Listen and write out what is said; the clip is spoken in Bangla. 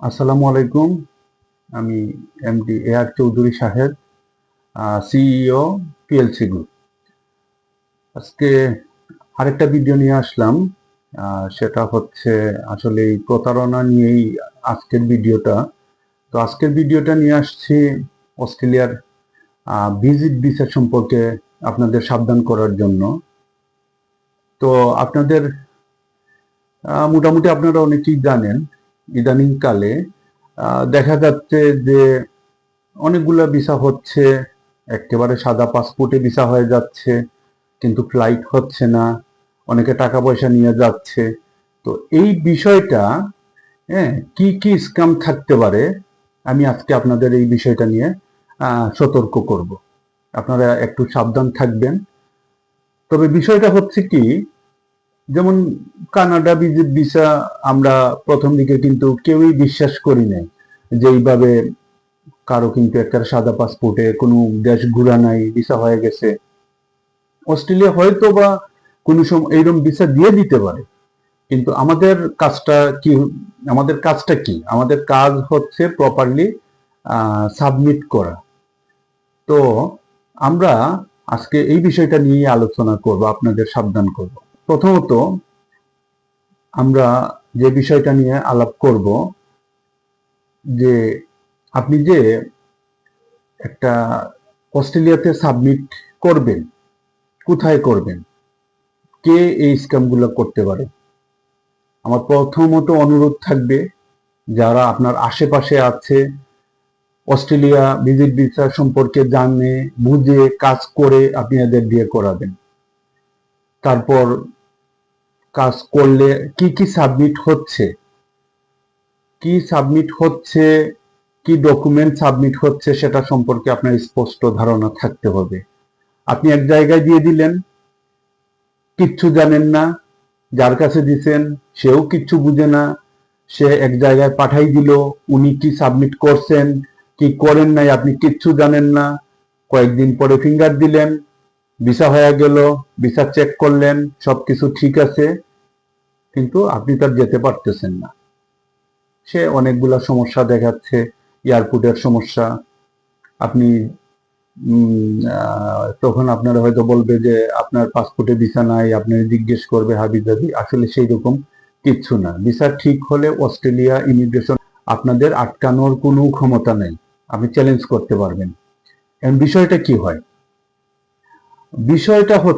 আসসালামু আলাইকুম। আমি এমডি এআর চৌধুরী সাহেব, সিইও, পিএলসি গ্রুপ। আজকে আরেকটা ভিডিও নিয়ে আসলাম। সেটা হচ্ছে আসলে এই প্রতারণা নিয়েই আজকের ভিডিওটা। তো আজকের ভিডিওটা নিয়ে আসছি অস্ট্রেলিয়ার ভিজিট ভিসা সম্পর্কে আপনাদের সাবধান করার জন্য। তো আপনাদের মোটামুটি আপনারা অনেকেই জানেন, ইদানিংকালে দেখা যাচ্ছে যে অনেকগুলা ভিসা হচ্ছে, একেবারে সাদা পাসপোর্টে ভিসা হয়ে যাচ্ছে, কিন্তু ফ্লাইট হচ্ছে না, অনেকে টাকা পয়সা নিয়ে যাচ্ছে। তো এই বিষয়টা, হ্যাঁ, কি কি স্ক্যাম থাকতে পারে, আমি আজকে আপনাদের এই বিষয়টা নিয়ে সতর্ক করব। আপনারা একটু সাবধান থাকবেন। তবে বিষয়টা হচ্ছে কি, যেমন কানাডা ভিজিট ভিসা আমরা প্রথম দিকে কিন্তু কেউই বিশ্বাস করি নাই যে এইভাবে কারো কিন্তু একটা সাদা পাসপোর্টে কোনো দেশ ঘুরা নাই, ভিসা হয়ে গেছে। অস্ট্রেলিয়া হয়তো বা কোনো সময় এইরকম ভিসা দিয়ে দিতে পারে, কিন্তু আমাদের কাজটা কি আমাদের কাজ হচ্ছে প্রপারলি সাবমিট করা। তো আমরা আজকে এই বিষয়টা নিয়ে আলোচনা করব, আপনাদের সাবধান করব। প্রথমত আমরা যে বিষয়টা নিয়ে আলাপ করব, যে আপনি যে একটা অস্ট্রেলিয়াতে সাবমিট করবেন, কোথায় করবেন, কে এই স্ক্যামগুলো করতে পারে। আমার প্রথমত অনুরোধ থাকবে, যারা আপনার আশেপাশে আছে, অস্ট্রেলিয়া ভিজিট ভিসা সম্পর্কে জানে বুঝে কাজ করে আপনি এদের দিয়ে করাবেন। তারপর কাজ করলে কি কি সাবমিট হচ্ছে, কি ডকুমেন্ট সাবমিট হচ্ছে সেটা সম্পর্কে আপনার স্পষ্ট ধারণা থাকতে হবে। আপনি এক জায়গায় দিয়ে দিলেন, কিচ্ছু জানেন না, যার কাছে দিছেন সেও কিচ্ছু বুঝে না, সে এক জায়গায় পাঠাই দিল, উনি কি সাবমিট করছেন কি করেন নাই আপনি কিচ্ছু জানেন না। কয়েকদিন পরে ফিঙ্গার দিলেন, ভিসা হয়ে গেল, ভিসা চেক করলেন, সবকিছু ঠিক আছে, কিন্তু আপনি তার যেতে পারতেছেন না। সে অনেকগুলা সমস্যা দেখাচ্ছে, এয়ারপোর্টের সমস্যা। আপনি তখন আপনারা হয়তো বলবে যে আপনার পাসপোর্টে ভিসা নাই, আপনার জিজ্ঞেস করবে হাবিজাবি, আসলে সেই রকম কিচ্ছু না। ভিসা ঠিক হলে অস্ট্রেলিয়া ইমিগ্রেশন আপনাদের আটকানোর কোনো ক্ষমতা নেই, আপনি চ্যালেঞ্জ করতে পারবেন। এখন বিষয়টা কি হয়, বিষয়টা হচ্ছে